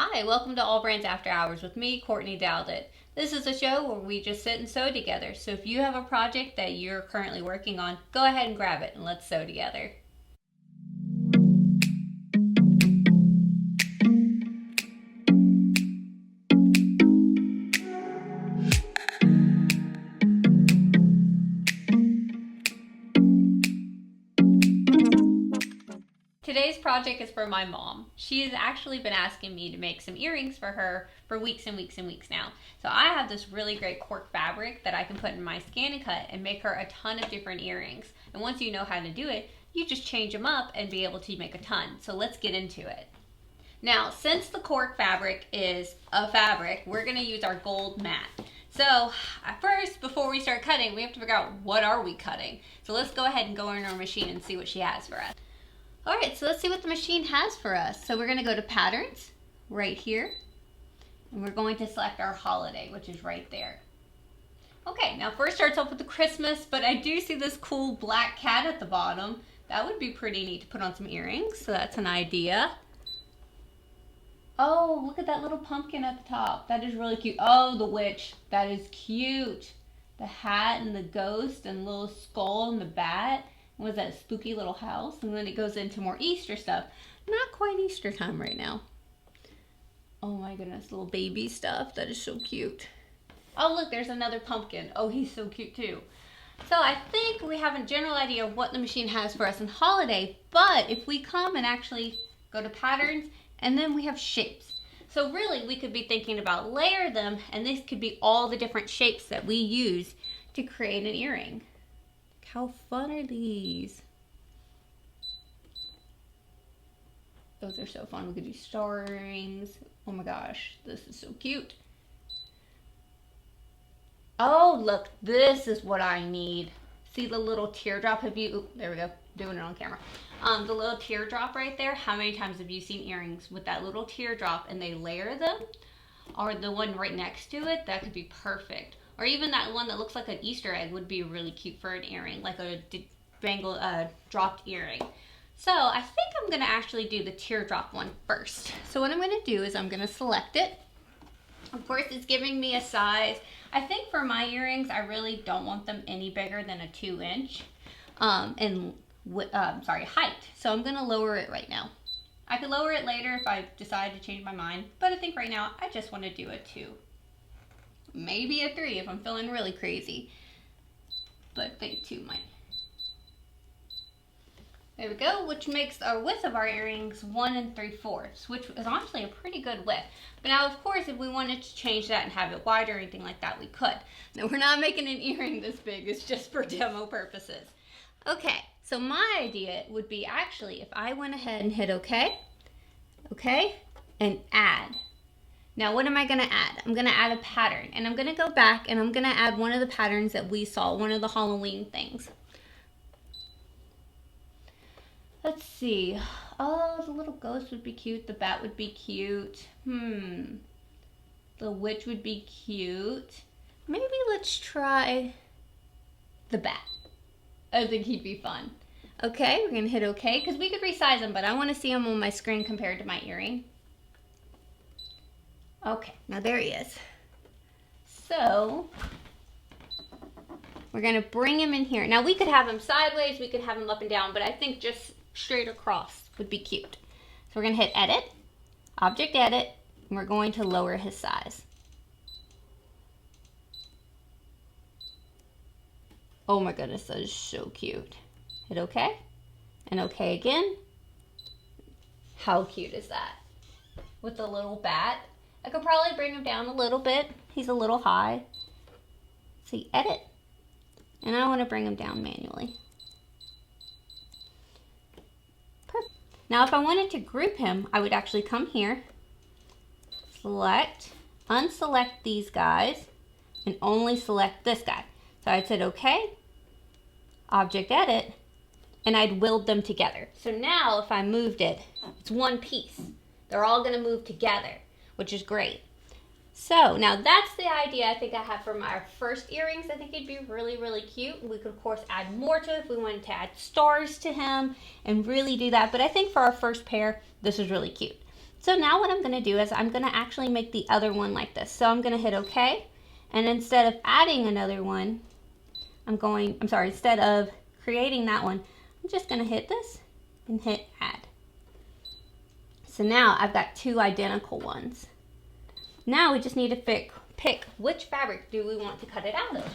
Hi, welcome to Allbrands After Hours with me, Courtney Douthat. This is a show where we just sit and sew together. So if you have a project that you're currently working on, go ahead and grab it and let's sew together. Today's project is for my mom. She has actually been asking me to make some earrings for her for weeks and weeks and weeks now. So I have this really great cork fabric that I can put in my scan and cut and make her a ton of different earrings. And once you know how to do it, you just change them up and be able to make a ton. So let's get into it. Now, since the cork fabric is a fabric, we're gonna use our gold mat. So first, before we start cutting, we have to figure out what are we cutting. So let's go ahead and go in our machine and see what she has for us. All right, so let's see what the machine has for us. So we're gonna go to patterns right here, and we're going to select our holiday, which is right there. Okay, now first starts off with the Christmas, but I do see this cool black cat at the bottom. That would be pretty neat to put on some earrings, so that's an idea. Oh, look at that little pumpkin at the top. That is really cute. Oh, the witch, that is cute. The hat and the ghost and little skull and the bat. Was that spooky little house? And then it goes into more Easter stuff. Not quite Easter time right now. Oh my goodness, little baby stuff. That is so cute. Oh look, there's another pumpkin. Oh, he's so cute too. So I think we have a general idea of what the machine has for us in holiday, but if we come and actually go to patterns, and then we have shapes. So really we could be thinking about layer them, and this could be all the different shapes that we use to create an earring. How fun are these? Those are so fun. We could do star earrings. Oh my gosh, this is so cute. Oh, look, this is what I need. See the little teardrop? There we go, doing it on camera. The little teardrop right there. How many times have you seen earrings with that little teardrop and they layer them? Or the one right next to it, that could be perfect. Or even that one that looks like an Easter egg would be really cute for an earring, like a dropped earring. So I think I'm gonna actually do the teardrop one first. So what I'm gonna do is I'm gonna select it. Of course, it's giving me a size. I think for my earrings, I really don't want them any bigger than a 2-inch height. So I'm gonna lower it right now. I could lower it later if I decide to change my mind, but I think right now I just wanna do a 2. Maybe a 3 if I'm feeling really crazy. But I think 2 might. There we go, which makes our width of our earrings 1 3/4, which is honestly a pretty good width. But now, of course, if we wanted to change that and have it wider or anything like that, we could. Now, we're not making an earring this big. It's just for demo purposes. Okay, so my idea would be actually if I went ahead and hit OK, and add. Now, what am I gonna add? I'm gonna add a pattern, and I'm gonna go back and I'm gonna add one of the patterns that we saw, one of the Halloween things. Let's see. Oh, the little ghost would be cute. The bat would be cute. The witch would be cute. Maybe let's try the bat. I think he'd be fun. Okay, we're gonna hit OK, because we could resize him, but I wanna see him on my screen compared to my earring. Okay, now there he is. So we're gonna bring him in here. Now we could have him sideways, we could have him up and down, but I think just straight across would be cute. So we're gonna hit edit, object edit, and we're going to lower his size. Oh my goodness, that is so cute. Hit OK, and OK again. How cute is that? With the little bat. I could probably bring him down a little bit. He's a little high. See, edit. And I want to bring him down manually. Perfect. Now if I wanted to group him, I would actually come here, select, unselect these guys, and only select this guy. So I'd said OK, object edit, and I'd willed them together. So now if I moved it, it's one piece. They're all going to move together, which is great. So now that's the idea I think I have for my first earrings. I think it'd be really, really cute. We could of course add more to it if we wanted to add stars to him and really do that. But I think for our first pair, this is really cute. So now what I'm going to do is I'm going to actually make the other one like this. So I'm going to hit OK. And instead of adding another one, instead of creating that one, I'm just going to hit this and hit add. So now I've got two identical ones. Now we just need to pick which fabric do we want to cut it out of.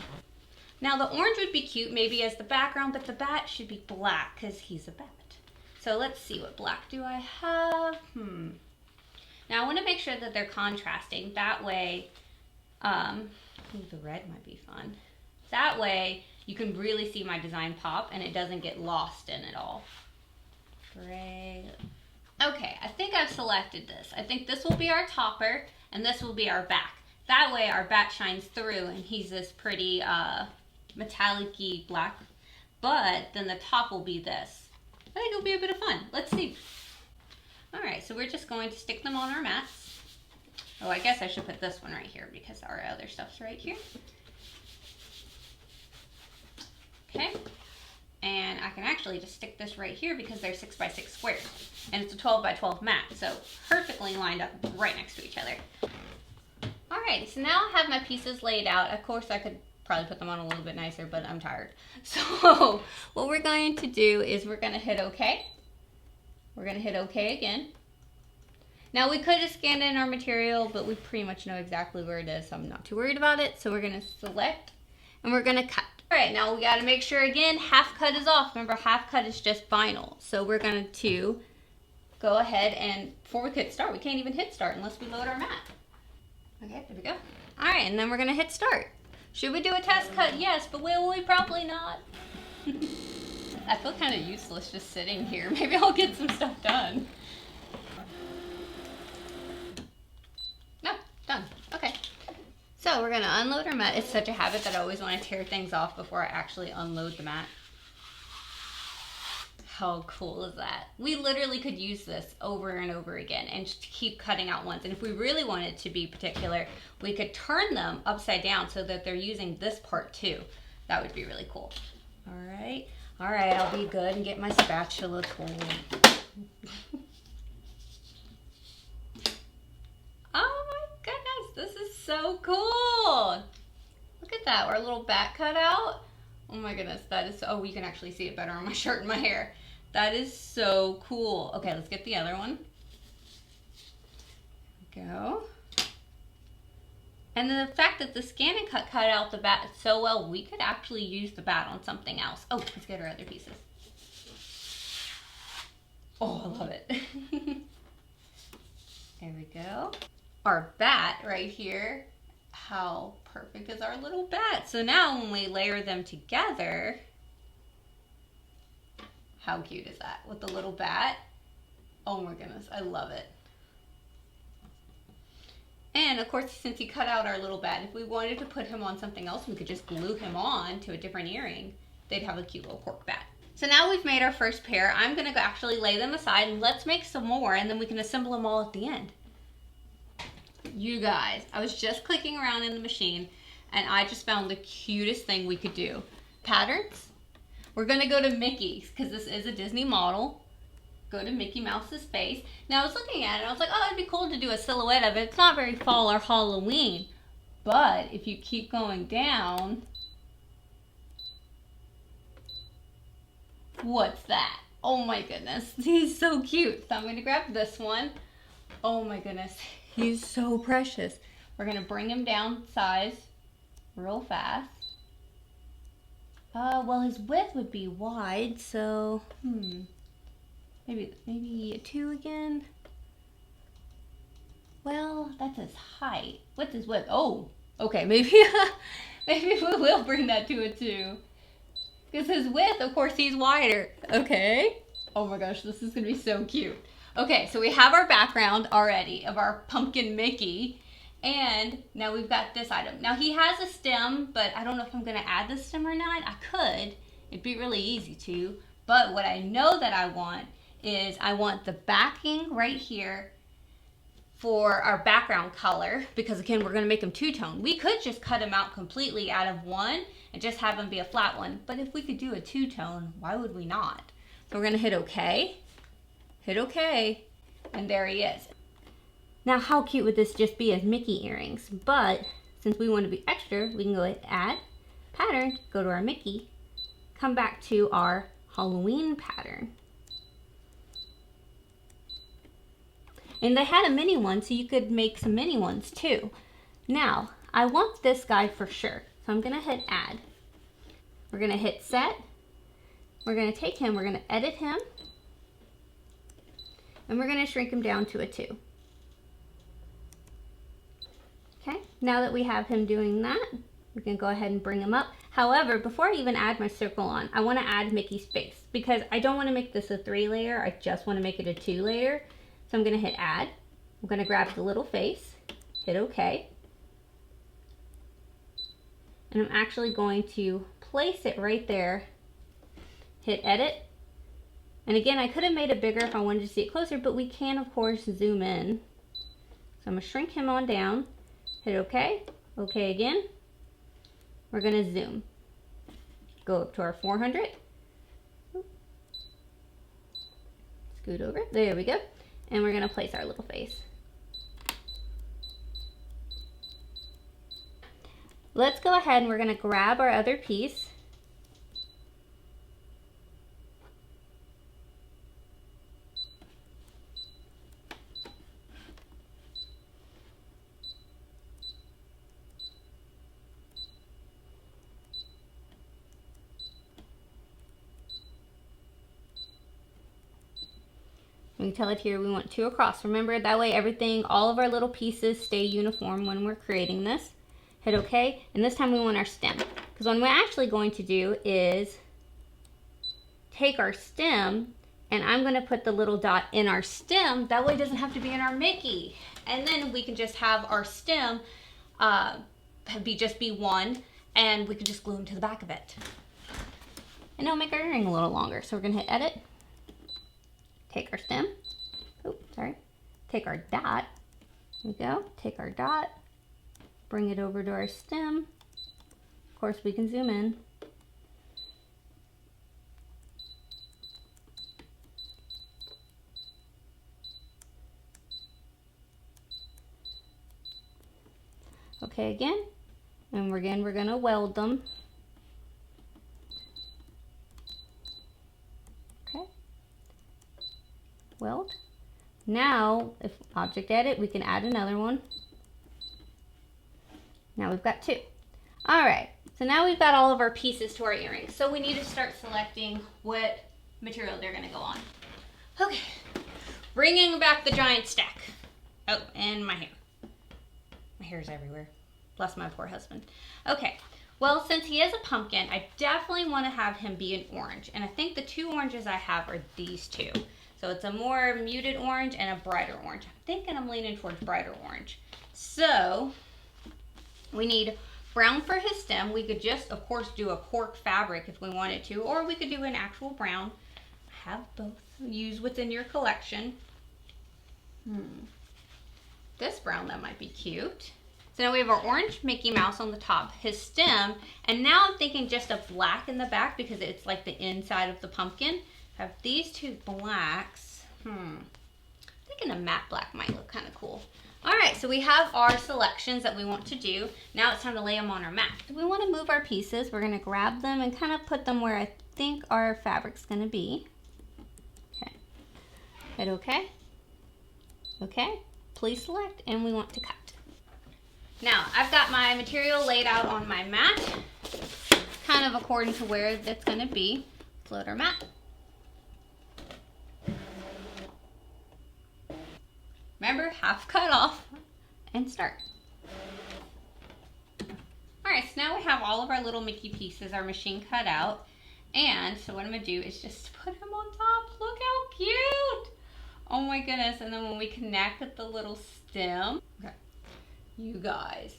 Now the orange would be cute maybe as the background, but the bat should be black because he's a bat. So let's see, what black do I have? Now I want to make sure that they're contrasting. That way, the red might be fun. That way you can really see my design pop and it doesn't get lost in it all. Gray. Okay, I think I've selected this. I think this will be our topper and this will be our back. That way our bat shines through and he's this pretty metallic-y black, but then the top will be this. I think it'll be a bit of fun. Let's see. All right, so we're just going to stick them on our mats. Oh, I guess I should put this one right here because our other stuff's right here. Okay, and I can actually just stick this right here because they're 6x6 squares, and it's a 12x12 mat, so perfectly lined up right next to each other. All right, so now I have my pieces laid out. Of course, I could probably put them on a little bit nicer, but I'm tired. So what we're going to do is we're going to hit OK. We're going to hit OK again. Now we could just scan in our material, but we pretty much know exactly where it is, so I'm not too worried about it. So we're going to select and we're going to cut. All right, now we got to make sure again, half cut is off. Remember, half cut is just vinyl. So we're going to go ahead and before we hit start, we can't even hit start unless we load our mat. Okay, there we go. All right, and then we're going to hit start. Should we do a test cut? Yes, but will we? Probably not. I feel kind of useless just sitting here. Maybe I'll get some stuff done. No, done. Okay. So we're going to unload our mat. It's such a habit that I always want to tear things off before I actually unload the mat. How cool is that? We literally could use this over and over again and just keep cutting out ones. And if we really wanted to be particular, we could turn them upside down so that they're using this part too. That would be really cool. All right. All right, I'll be good and get my spatula tool. Oh my goodness, this is so cool. Look at that, our little bat cut out. Oh my goodness, that is, oh, you can actually see it better on my shirt and my hair. That is so cool. Okay, let's get the other one. Go. And then the fact that the scan and cut out the bat so well, we could actually use the bat on something else. Oh, let's get our other pieces. Oh, I love it. There we go. Our bat right here. How perfect is our little bat? So now when we layer them together, how cute is that with the little bat? Oh my goodness, I love it. And of course, since he cut out our little bat, if we wanted to put him on something else, we could just glue him on to a different earring. They'd have a cute little cork bat. So now we've made our first pair. I'm gonna actually lay them aside and let's make some more and then we can assemble them all at the end. You guys, I was just clicking around in the machine and I just found the cutest thing we could do. Patterns. We're gonna go to Mickey's because this is a Disney model. Go to Mickey Mouse's face. Now I was looking at it and I was like, oh, it'd be cool to do a silhouette of it. It's not very fall or Halloween. But if you keep going down, what's that? Oh my goodness, he's so cute. So I'm gonna grab this one. Oh my goodness, he's so precious. We're gonna bring him down size real fast. Well, his width would be wide, so maybe a 2 again. Well, that's his height. What's his width? Oh, okay, maybe maybe we will bring that to a 2. Because his width, of course, he's wider. Okay. Oh my gosh, this is gonna be so cute. Okay, so we have our background already of our pumpkin Mickey. And now we've got this item. Now he has a stem, but I don't know if I'm gonna add the stem or not. I could, it'd be really easy to. But what I know that I want is I want the backing right here for our background color, because again, we're gonna make them two-tone. We could just cut them out completely out of one and just have them be a flat one. But if we could do a two-tone, why would we not? So we're gonna hit okay, and there he is. Now, how cute would this just be as Mickey earrings? But since we want to be extra, we can go ahead, add pattern, go to our Mickey, come back to our Halloween pattern. And they had a mini one, so you could make some mini ones too. Now, I want this guy for sure, so I'm gonna hit add. We're gonna hit set. We're gonna take him, we're gonna edit him, and we're gonna shrink him down to a 2. Okay, now that we have him doing that, we can go ahead and bring him up. However, before I even add my circle on, I want to add Mickey's face because I don't want to make this a 3 layer. I just want to make it a 2 layer. So I'm going to hit add. I'm going to grab the little face, hit OK. And I'm actually going to place it right there, hit edit. And again, I could have made it bigger if I wanted to see it closer, but we can, of course, zoom in. So I'm going to shrink him on down. Hit OK, OK again. We're gonna zoom. Go up to our 400. Scoot over, there we go. And we're gonna place our little face. Let's go ahead and we're gonna grab our other piece. We can tell it here we want 2 across. Remember, that way everything, all of our little pieces stay uniform when we're creating this. Hit OK, and this time we want our stem. Because what we're actually going to do is take our stem, and I'm going to put the little dot in our stem. That way it doesn't have to be in our Mickey. And then we can just have our stem just be one, and we can just glue them to the back of it. And it'll make our earring a little longer. So we're going to hit edit. Take our stem, take our dot, there we go, take our dot, bring it over to our stem. Of course, we can zoom in. Okay, again, and we're gonna weld them. Weld. Now, if object edit, we can add another one. Now we've got 2. All right, so now we've got all of our pieces to our earrings. So we need to start selecting what material they're gonna go on. Okay, bringing back the giant stack. Oh, and my hair. My hair's everywhere. Bless my poor husband. Okay, well, since he is a pumpkin, I definitely wanna have him be an orange. And I think the 2 oranges I have are these 2. So it's a more muted orange and a brighter orange. I'm thinking I'm leaning towards brighter orange. So we need brown for his stem. We could just, of course, do a cork fabric if we wanted to, or we could do an actual brown. Have both. Use what's in your collection. This brown, that might be cute. So now we have our orange Mickey Mouse on the top, his stem, and now I'm thinking just a black in the back because it's like the inside of the pumpkin. Have these 2 blacks. Thinking a matte black might look kind of cool. All right, so we have our selections that we want to do. Now it's time to lay them on our mat. If we want to move our pieces, we're going to grab them and kind of put them where I think our fabric's going to be. Okay. Hit OK. Okay. Please select, and we want to cut. Now, I've got my material laid out on my mat, kind of according to where that's going to be. Float our mat. Remember, half cut off and start. All right, so now we have all of our little Mickey pieces, our machine cut out. And so what I'm gonna do is just put him on top. Look how cute. Oh my goodness, and then when we connect with the little stem, okay, you guys,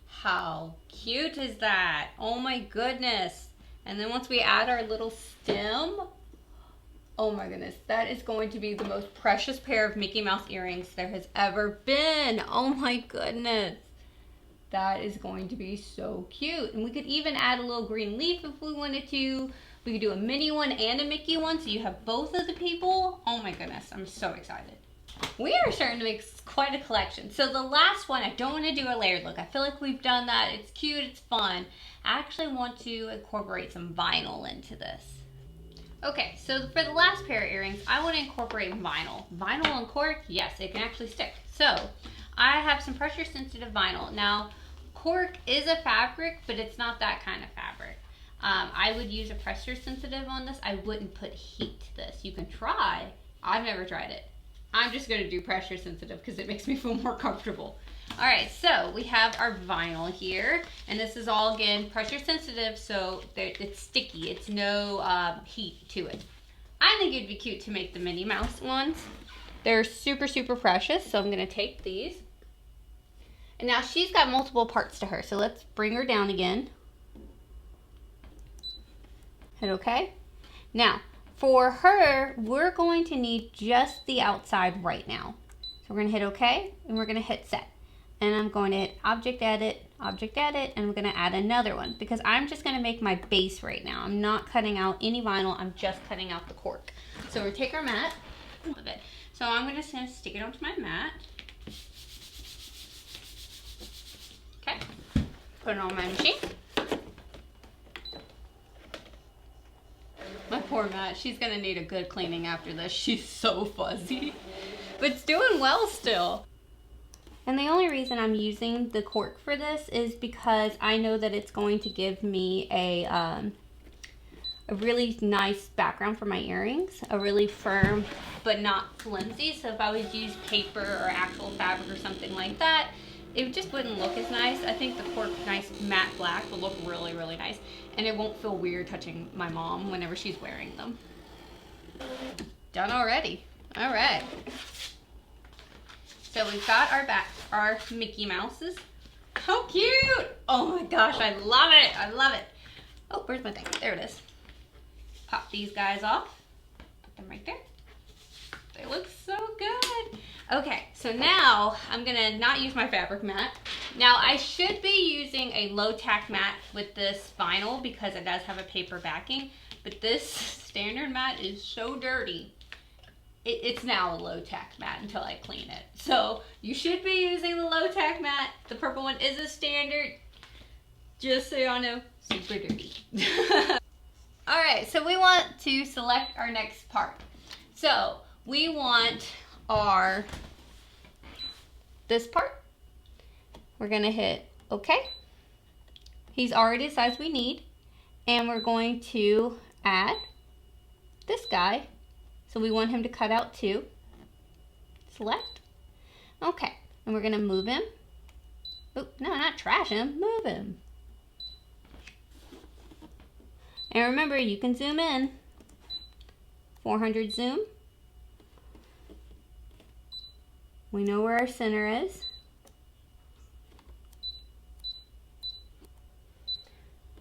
how cute is that? Oh my goodness. And then once we add our little stem, oh my goodness, that is going to be the most precious pair of Mickey Mouse earrings there has ever been. Oh my goodness. That is going to be so cute. And we could even add a little green leaf if we wanted to. We could do a mini one and a Mickey one so you have both of the people. Oh my goodness, I'm so excited. We are starting to make quite a collection. So the last one, I don't want to do a layered look. I feel like we've done that. It's cute, it's fun. I actually want to incorporate some vinyl into this. Okay, so for the last pair of earrings, I want to incorporate vinyl. Vinyl and cork, yes, it can actually stick. So I have some pressure sensitive vinyl. Now, cork is a fabric, but it's not that kind of fabric. I would use a pressure sensitive on this. I wouldn't put heat to this. You can try. I've never tried it. I'm just going to do pressure sensitive because it makes me feel more comfortable. All right, so we have our vinyl here, and this is all, again, pressure sensitive, so it's sticky. It's no heat to it. I think it'd be cute to make the Minnie Mouse ones. They're super, super precious, so I'm going to take these. And now she's got multiple parts to her, so let's bring her down again. Hit okay. Now, for her, we're going to need just the outside right now. So we're going to hit okay, and we're going to hit set. And I'm going to hit object edit, and I'm going to add another one because I'm just going to make my base right now. I'm not cutting out any vinyl, I'm just cutting out the cork. So we take our mat, so I'm just going to stick it onto my mat. Okay, put it on my machine. My poor mat, she's going to need a good cleaning after this. She's so fuzzy, but it's doing well still. And the only reason I'm using the cork for this is because I know that it's going to give me a really nice background for my earrings, a really firm but not flimsy. So if I would use paper or actual fabric or something like that, it just wouldn't look as nice. I think the cork nice matte black will look really, really nice, and it won't feel weird touching my mom whenever she's wearing them. Done already. All right. So we've got our Mickey Mouses. How cute! Oh my gosh, I love it! I love it. Oh, where's my thing? There it is. Pop these guys off. Put them right there. They look so good. Okay, so now I'm gonna not use my fabric mat. Now I should be using a low tack mat with this vinyl because it does have a paper backing, but this standard mat is so dirty. It's now a low tack mat until I clean it. So you should be using the low tack mat. The purple one is a standard, just so y'all know, super dirty. All right, so we want to select our next part. So we want this part. We're gonna hit okay. He's already the size we need. And we're going to add this guy. So we want him to cut out too. Select. Okay, and we're gonna move him. Oh, no, not trash him, move him. And remember, you can zoom in. 400 zoom. We know where our center is.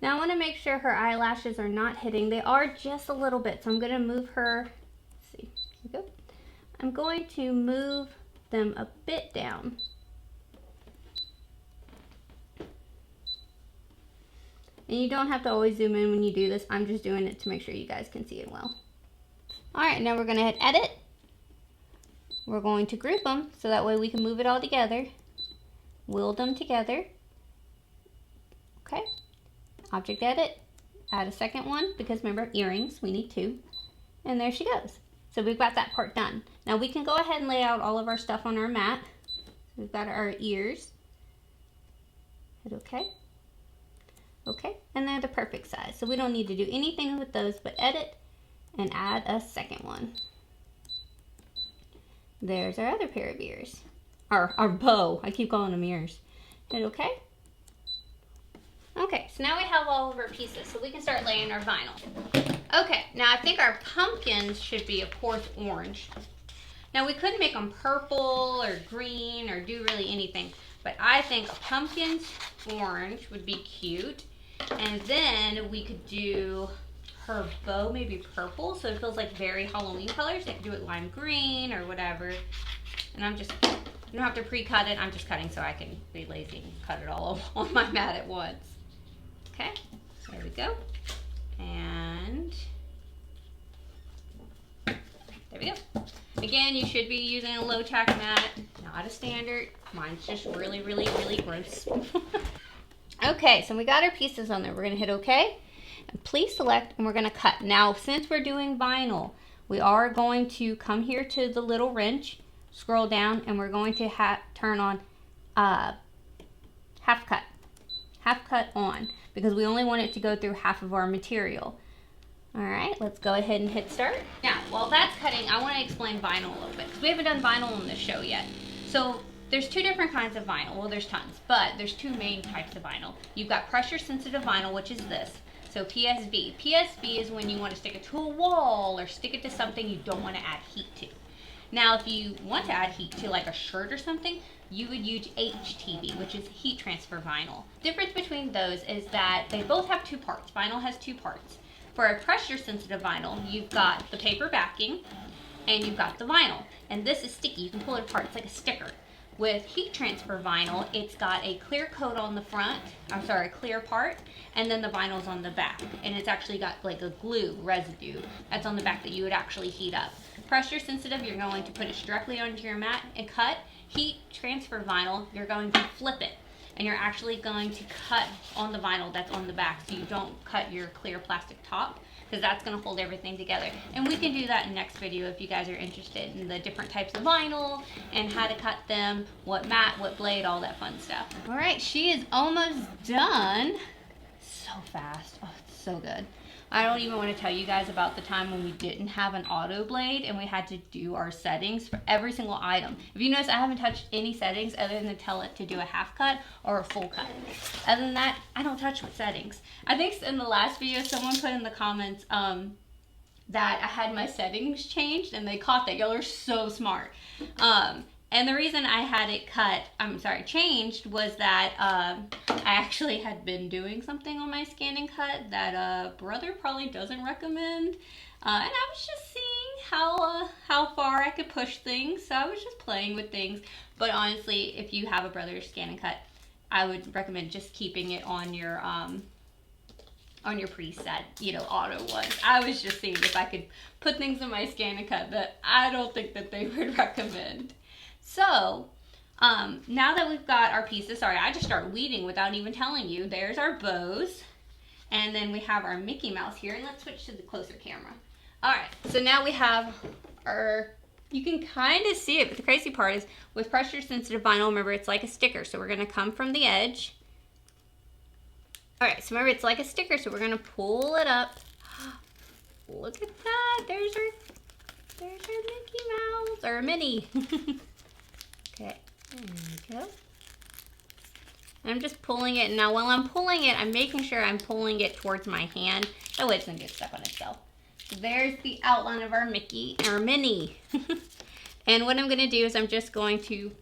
Now I want to make sure her eyelashes are not hitting. They are just a little bit, so I'm going to move her. Let's see, here we go. I'm going to move them a bit down. And you don't have to always zoom in when you do this. I'm just doing it to make sure you guys can see it well. All right, now we're going to hit edit. We're going to group them so that way we can move it all together. Weld them together. Okay. Object edit. Add a second one because remember earrings, we need two. And there she goes. So we've got that part done. Now we can go ahead and lay out all of our stuff on our mat. We've got our ears. Hit okay. Okay, and they're the perfect size. So we don't need to do anything with those but edit and add a second one. There's our other pair of ears. Our bow. I keep calling them ears. Hit okay. Okay, so now we have all of our pieces, so we can start laying our vinyl. Okay, now I think our pumpkins should be, of course, orange. Now we could make them purple or green or do really anything, but I think pumpkins orange would be cute. And then we could do her bow maybe purple, so it feels like very Halloween colors. They could do it lime green or whatever. And you don't have to pre-cut it. I'm just cutting so I can be lazy and cut it all on my mat at once. Okay, there we go. And There we go. Again, you should be using a low tack mat, not a standard. Mine's just really, really, really gross. Okay, so we got our pieces on there. We're gonna hit okay. And please select, and we're gonna cut. Now, since we're doing vinyl, we are going to come here to the little wrench, scroll down, and we're going to turn on half cut. Half cut on, because we only want it to go through half of our material. All right, let's go ahead and hit start. Now, while that's cutting, I want to explain vinyl a little bit, because we haven't done vinyl on this show yet. So there's two different kinds of vinyl. Well, there's tons, but there's two main types of vinyl. You've got pressure sensitive vinyl, which is this. So PSV. PSV is when you want to stick it to a wall or stick it to something you don't want to add heat to. Now, if you want to add heat to like a shirt or something, you would use HTV, which is heat transfer vinyl. The difference between those is that they both have two parts. Vinyl has two parts. For a pressure sensitive vinyl, you've got the paper backing and you've got the vinyl. And this is sticky, you can pull it apart, it's like a sticker. With heat transfer vinyl, it's got a clear coat on the front, a clear part, and then the vinyl's on the back. And it's actually got like a glue residue that's on the back that you would actually heat up. Pressure sensitive, you're going to put it directly onto your mat and cut. Heat transfer vinyl, you're going to flip it. And you're actually going to cut on the vinyl that's on the back, so you don't cut your clear plastic top, because that's going to hold everything together. And we can do that in the next video if you guys are interested in the different types of vinyl and how to cut them, what mat, what blade, all that fun stuff. All right, she is almost done. So fast. Oh, it's so good. I don't even want to tell you guys about the time when we didn't have an auto blade and we had to do our settings for every single item. If you notice, I haven't touched any settings other than to tell it to do a half cut or a full cut. Other than that, I don't touch with settings. I think in the last video, someone put in the comments that I had my settings changed, and they caught that. Y'all are so smart. And the reason I had it changed was that I actually had been doing something on my scan and cut that brother probably doesn't recommend. And I was just seeing how far I could push things. So I was just playing with things. But honestly, if you have a brother scan and cut, I would recommend just keeping it on your preset, auto ones. I was just seeing if I could put things in my scan and cut that I don't think that they would recommend. So, now that we've got our pieces, I just started weeding without even telling you. There's our bows. And then we have our Mickey Mouse here. And let's switch to the closer camera. All right, so now we have our, you can kind of see it, but the crazy part is with pressure sensitive vinyl, remember it's like a sticker. So we're going to come from the edge. All right, so remember it's like a sticker, so we're going to pull it up. Look at that. There's our Mickey Mouse, or Minnie. Okay, there we go. And I'm just pulling it. Now while I'm pulling it, I'm making sure I'm pulling it towards my hand. That way it's going to get stuck on itself. So there's the outline of our Minnie. And what I'm going to do is I'm just going to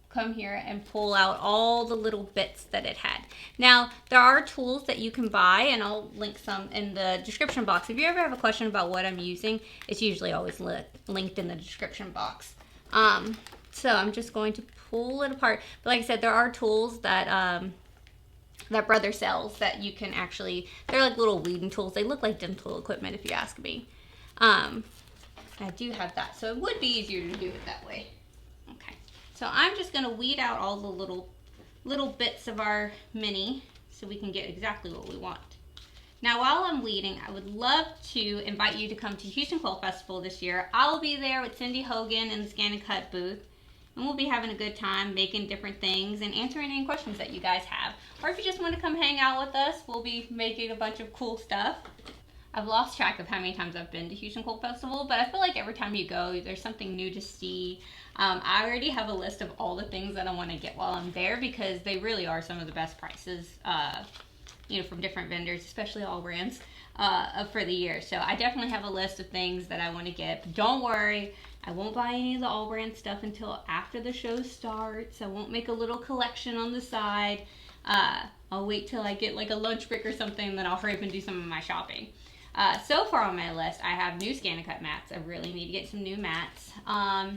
come here and pull out all the little bits that it had. Now, there are tools that you can buy, and I'll link some in the description box. If you ever have a question about what I'm using, it's usually always linked in the description box. So I'm just going to pull it apart. But like I said, there are tools that that brother sells that you can actually, they're like little weeding tools. They look like dental equipment if you ask me. I do have that, so it would be easier to do it that way. Okay, so I'm just going to weed out all the little bits of our Minnie so we can get exactly what we want. Now, while I'm weeding, I would love to invite you to come to Houston Quilt Festival this year. I'll be there with Cindy Hogan in the Scan and Cut booth. And we'll be having a good time making different things and answering any questions that you guys have. Or if you just want to come hang out with us, we'll be making a bunch of cool stuff. I've lost track of how many times I've been to Houston Quilt Festival, but I feel like every time you go, there's something new to see. I already have a list of all the things that I want to get while I'm there, because they really are some of the best prices, from different vendors, especially Allbrands, for the year. So I definitely have a list of things that I want to get. But don't worry, I won't buy any of the Allbrands stuff until after the show starts. I won't make a little collection on the side. I'll wait till I get like a lunch break or something, and then I'll hurry up and do some of my shopping. So far on my list, I have new Scan and Cut mats. I really need to get some new mats. I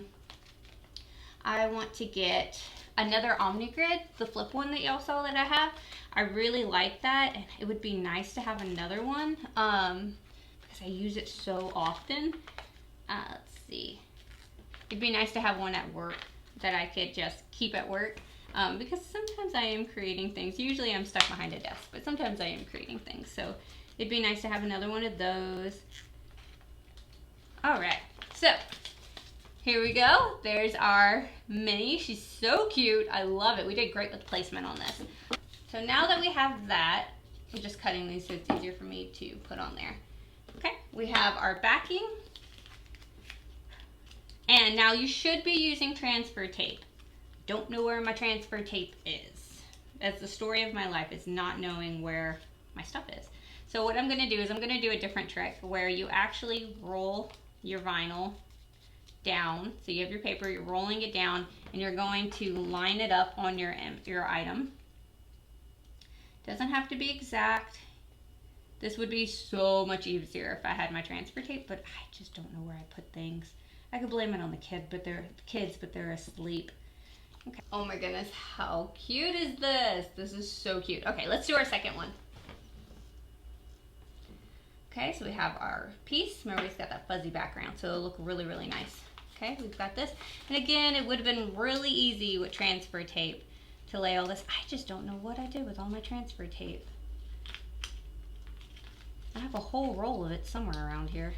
want to get another OmniGrid, the flip one that y'all saw that I have. I really like that, and it would be nice to have another one because I use it so often. Let's see. It'd be nice to have one at work that I could just keep at work. Because sometimes I am creating things. Usually I'm stuck behind a desk, but sometimes I am creating things. So it'd be nice to have another one of those. All right, so here we go. There's our mini. She's so cute. I love it. We did great with placement on this. So now that we have that, I'm just cutting these so it's easier for me to put on there. Okay, we have our backing. And now you should be using transfer tape. Don't know where my transfer tape is. That's the story of my life, is not knowing where my stuff is. So what I'm gonna do is I'm gonna do a different trick where you actually roll your vinyl down. So you have your paper, you're rolling it down, and you're going to line it up on your item. Doesn't have to be exact. This would be so much easier if I had my transfer tape, but I just don't know where I put things. I could blame it on the kids, but they're asleep. Okay. Oh my goodness, how cute is this? This is so cute. Okay, let's do our second one. Okay, so we have our piece. Remember, it's got that fuzzy background, so it'll look really, really nice. Okay, we've got this. And again, it would have been really easy with transfer tape to lay all this. I just don't know what I did with all my transfer tape. I have a whole roll of it somewhere around here.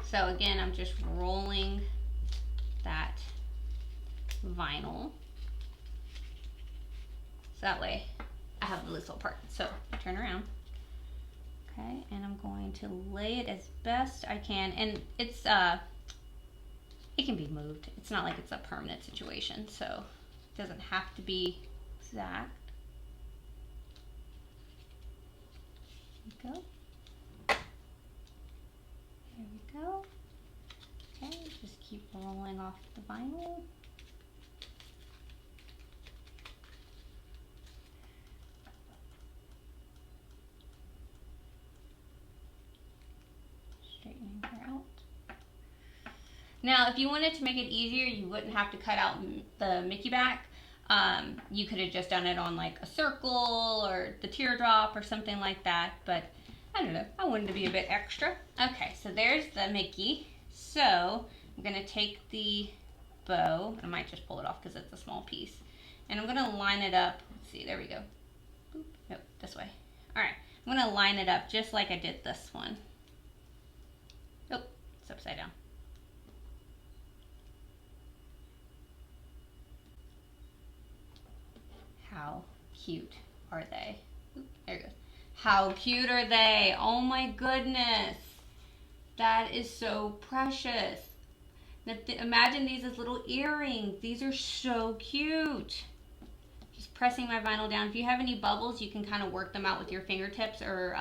So again, I'm just rolling that vinyl. So that way I have the loose little part. So I turn around. Okay, and I'm going to lay it as best I can. And it's it can be moved. It's not like it's a permanent situation, so it doesn't have to be exact. There we go. There we go. Okay, just keep rolling off the vinyl. Straightening her out. Now, if you wanted to make it easier, you wouldn't have to cut out the Mickey back. You could have just done it on like a circle or the teardrop or something like that, but I don't know, I wanted to be a bit extra. Okay, so there's the Mickey. So I'm gonna take the bow, I might just pull it off because it's a small piece, and I'm gonna line it up. Let's see, there we go. Boop. Nope, this way. All right, I'm gonna line it up just like I did this one. Oh, it's upside down. How cute are they? Oop, there it goes. How cute are they? Oh my goodness. That is so precious. Imagine these as little earrings. These are so cute. Just pressing my vinyl down. If you have any bubbles, you can kind of work them out with your fingertips or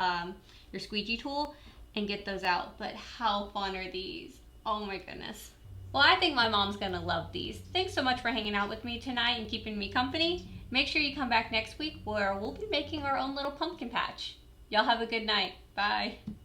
your squeegee tool and get those out. But how fun are these? Oh my goodness. Well, I think my mom's gonna love these. Thanks so much for hanging out with me tonight and keeping me company. Make sure you come back next week where we'll be making our own little pumpkin patch. Y'all have a good night. Bye.